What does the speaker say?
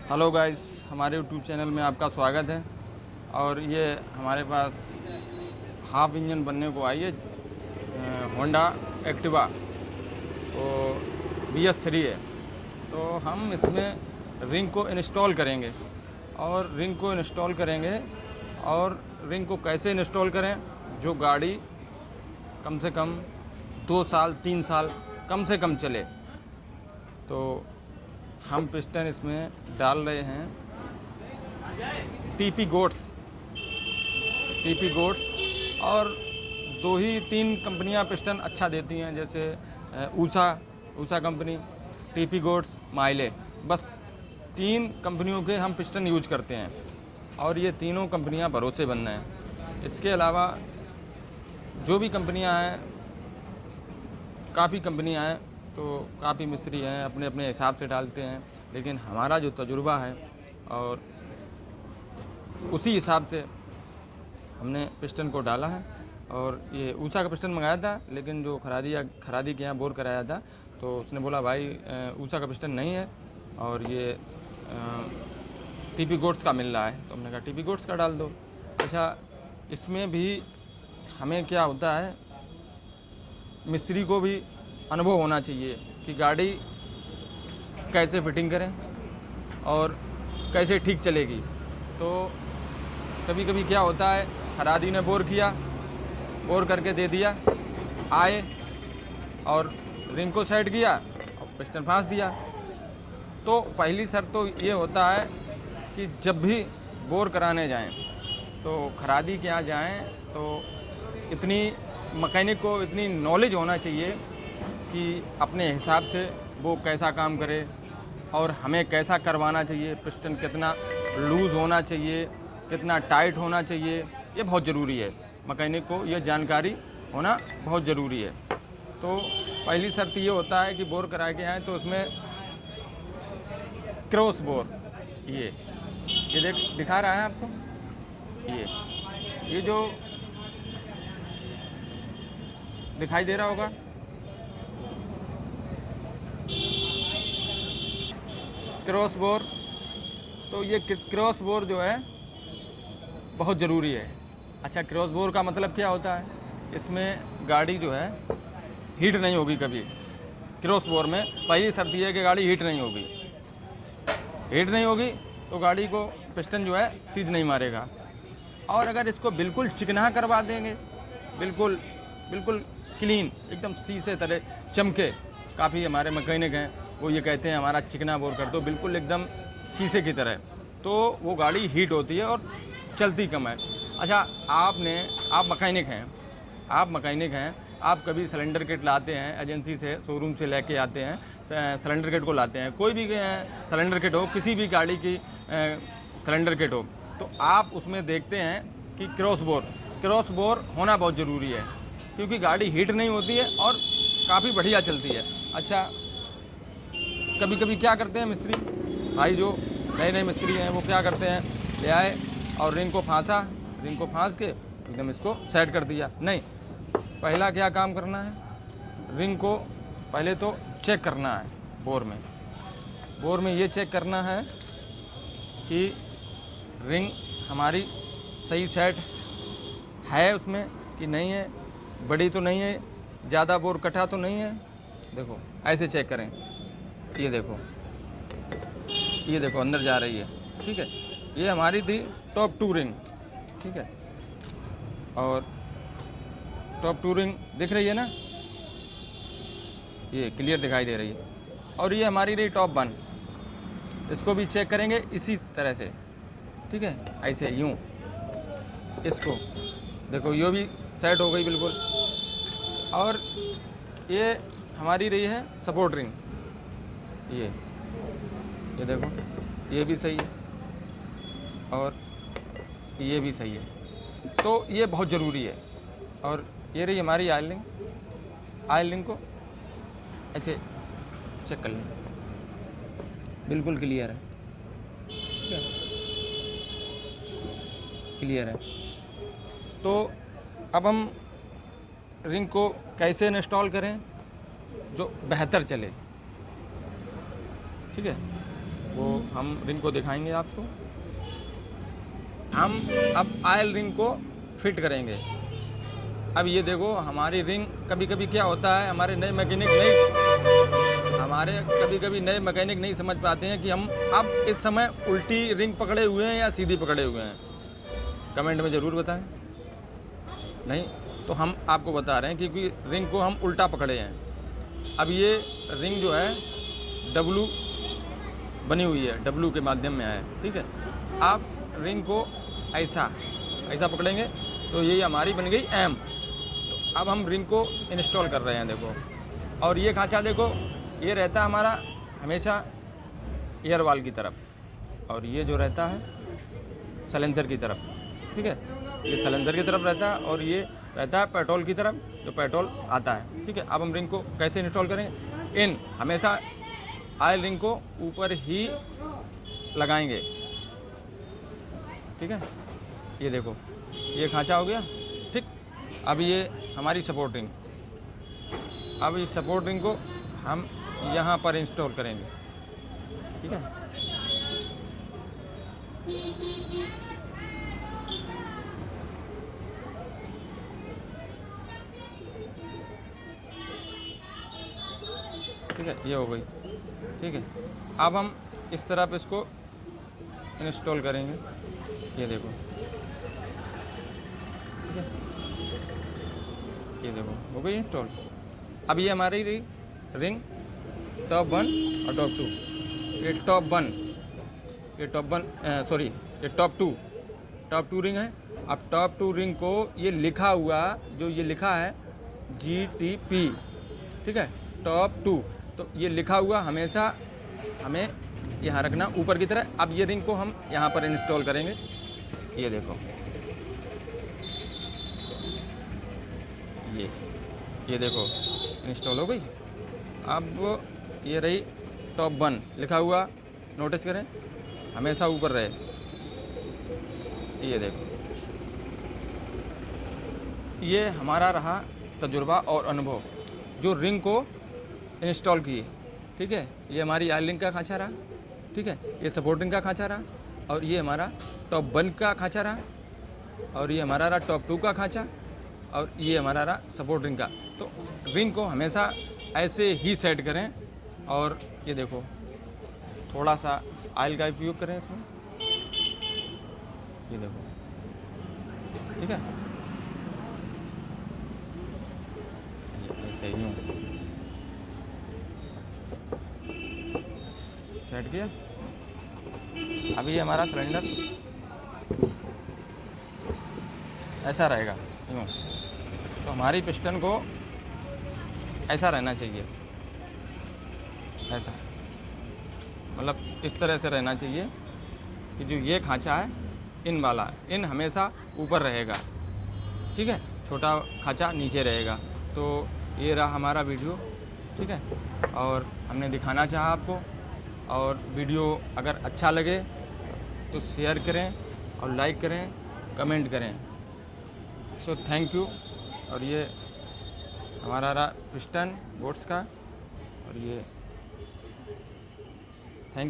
Hello guys, हमारे YouTube channel में आपका स्वागत है। और ये हमारे पास हाफ इंजन बनने को आई है होंडा एक्टिवा, तो BS3 है। तो हम इसमें रिंग को इंस्टॉल करेंगे और रिंग को कैसे इंस्टॉल करें, जो गाड़ी कम से कम 2 साल 3 साल कम से कम चले। तो हम पिस्टन इसमें डाल रहे हैं टीपी गोट्स और 2 ही 3 कंपनियां पिस्टन अच्छा देती हैं, जैसे ऊषा कंपनी, टीपी गोट्स, माइले। बस 3 कंपनियों के हम पिस्टन यूज करते हैं और ये तीनों कंपनियां भरोसेमंद हैं। इसके अलावा जो भी कंपनियां हैं, काफ़ी कंपनियां हैं, तो काफ़ी मिस्त्री हैं, अपने अपने हिसाब से डालते हैं। लेकिन हमारा जो तजुर्बा है और उसी हिसाब से हमने पिस्टन को डाला है। और ये ऊषा का पिस्टन मंगाया था, लेकिन जो खरादी के यहाँ बोर कराया था, तो उसने बोला भाई ऊषा का पिस्टन नहीं है और ये टीपी गोट्स का मिल रहा है। तो हमने कहा टीपी गोट्स का डाल दो। अच्छा, इसमें भी हमें क्या होता है, मिस्त्री को भी अनुभव होना चाहिए कि गाड़ी कैसे फिटिंग करें और कैसे ठीक चलेगी। तो कभी कभी क्या होता है, खरादी ने बोर करके दे दिया, आए और रिंग को सेट किया और पिस्टन फांस दिया। तो पहली शर्त तो ये होता है कि जब भी बोर कराने जाएं, तो खरादी के यहाँ जाएं, तो मैकेनिक को इतनी नॉलेज होना चाहिए कि अपने हिसाब से वो कैसा काम करे और हमें कैसा करवाना चाहिए, पिस्टन कितना लूज़ होना चाहिए, कितना टाइट होना चाहिए, ये बहुत ज़रूरी है। मैकेनिक को ये जानकारी होना बहुत ज़रूरी है। तो पहली शर्त ये होता है कि बोर करा के आए तो उसमें क्रॉस बोर, ये दिखा रहा है आपको, ये जो दिखाई दे रहा होगा, क्रॉस बोर। तो ये क्रॉस बोर जो है बहुत ज़रूरी है। अच्छा, क्रॉस बोर का मतलब क्या होता है, इसमें गाड़ी जो है हीट नहीं होगी कभी। क्रॉस बोर में पहली शर्त यह है कि गाड़ी हीट नहीं होगी तो गाड़ी को पिस्टन जो है सीज नहीं मारेगा। और अगर इसको बिल्कुल चिकना करवा देंगे, बिल्कुल क्लीन, एकदम शीशे तरह चमके, काफ़ी हमारे मैकेनिक हैं वो ये कहते हैं हमारा चिकना बोर कर दो, बिल्कुल एकदम शीशे की तरह, तो वो गाड़ी हीट होती है और चलती कम है। अच्छा, आप मैकेनिक हैं, आप कभी सिलेंडर किट लाते हैं एजेंसी से, शोरूम से लेके आते हैं, सिलेंडर किट को लाते हैं, कोई भी सिलेंडर किट हो, किसी भी गाड़ी की सिलेंडर किट हो, तो आप उसमें देखते हैं कि क्रॉस बोर होना बहुत ज़रूरी है, क्योंकि गाड़ी हीट नहीं होती है और काफ़ी बढ़िया चलती है। अच्छा, कभी कभी क्या करते हैं मिस्त्री भाई, जो नए मिस्त्री हैं, वो क्या करते हैं, ले आए और रिंग को फांस के एकदम इसको सेट कर दिया। नहीं, पहला क्या काम करना है, रिंग को पहले तो चेक करना है। बोर में ये चेक करना है कि रिंग हमारी सही सेट है उसमें कि नहीं है, बड़ी तो नहीं है, ज़्यादा बोर कटा तो नहीं है। देखो ऐसे चेक करें, ये देखो अंदर जा रही है, ठीक है। ये हमारी थी टॉप 2 रिंग, ठीक है, और टॉप 2 रिंग दिख रही है ना, ये क्लियर दिखाई दे रही है। और ये हमारी रही टॉप 1, इसको भी चेक करेंगे इसी तरह से, ठीक है, ऐसे यूँ। इसको देखो, ये भी सेट हो गई बिल्कुल। और ये हमारी रही है सपोर्ट रिंग, ये देखो, ये भी सही है और ये भी सही है, तो ये बहुत ज़रूरी है। और ये रही हमारी ऑयल रिंग को ऐसे चेक कर लें, बिल्कुल क्लियर है, ठीक है, क्लियर है। तो अब हम रिंग को कैसे इंस्टॉल करें जो बेहतर चले, ठीक है, वो हम रिंग को दिखाएंगे आपको। हम अब आयल रिंग को फिट करेंगे। अब ये देखो हमारी रिंग, कभी कभी क्या होता है हमारे नए मैकेनिक नहीं समझ पाते हैं कि हम अब इस समय उल्टी रिंग पकड़े हुए हैं या सीधी पकड़े हुए हैं। कमेंट में ज़रूर बताएं। नहीं तो हम आपको बता रहे हैं क्योंकि रिंग को हम उल्टा पकड़े हैं। अब ये रिंग जो है डब्लू बनी हुई है, डब्लू के माध्यम में है, ठीक है। आप रिंग को ऐसा पकड़ेंगे तो ये हमारी बन गई एम। तो अब हम रिंग को इंस्टॉल कर रहे हैं, देखो। और ये खांचा देखो, ये रहता है हमारा हमेशा एयर वाल की तरफ, और ये जो रहता है सलेंसर की तरफ, ठीक है। ये सलेंसर की तरफ रहता है और ये रहता है पेट्रोल की तरफ, जो पेट्रोल आता है, ठीक है। अब हम रिंग को कैसे इंस्टॉल करेंगे? इन हमेशा ऑयल रिंग को ऊपर ही लगाएंगे, ठीक है। ये देखो ये खांचा हो गया, ठीक। अब ये हमारी सपोर्ट रिंग, अब इस सपोर्ट रिंग को हम यहाँ पर इंस्टॉल करेंगे, ठीक है। ठीक है, ये हो गई, ठीक है। अब हम इस तरफ इसको इंस्टॉल करेंगे, ये देखो, ठीक है। ये देखो हो गई इंस्टॉल। अब ये हमारी रिंग टॉप 1 और टॉप 2, ये टॉप 1, ये टॉप 2 रिंग है। अब टॉप 2 रिंग को ये लिखा हुआ, जो ये लिखा है GTP, ठीक है, टॉप 2, तो ये लिखा हुआ हमेशा हमें यहाँ रखना ऊपर की तरह। अब ये रिंग को हम यहाँ पर इंस्टॉल करेंगे, ये देखो, ये देखो इंस्टॉल हो गई। अब ये रही टॉप 1 लिखा हुआ, नोटिस करें हमेशा ऊपर रहे, ये देखो। ये हमारा रहा तजुर्बा और अनुभव जो रिंग को इंस्टॉल किए, ठीक है। ये हमारी ऑयल रिंग का खांचा रहा, ठीक है। ये सपोर्ट रिंग का खांचा रहा, और ये हमारा टॉप 1 का खांचा रहा, और ये हमारा रहा टॉप 2 का खांचा, और ये हमारा रहा सपोर्ट रिंग का। तो रिंग को हमेशा ऐसे ही सेट करें, और ये देखो थोड़ा सा ऑयल का उपयोग करें इसमें, ये देखो, ठीक है। ऐसे यूँ सेट किया। अभी ये हमारा सिलेंडर ऐसा रहेगा यूँ, तो हमारी पिस्टन को ऐसा रहना चाहिए, ऐसा, मतलब इस तरह से रहना चाहिए कि जो ये खांचा है इन वाला, इन हमेशा ऊपर रहेगा, ठीक है, छोटा खांचा नीचे रहेगा। तो ये रहा हमारा वीडियो, ठीक है। और हमने दिखाना चाहा आपको, और वीडियो अगर अच्छा लगे तो शेयर करें और लाइक करें, कमेंट करें। So thank you. और ये हमारा रहा पिस्टन बोट्स का, और ये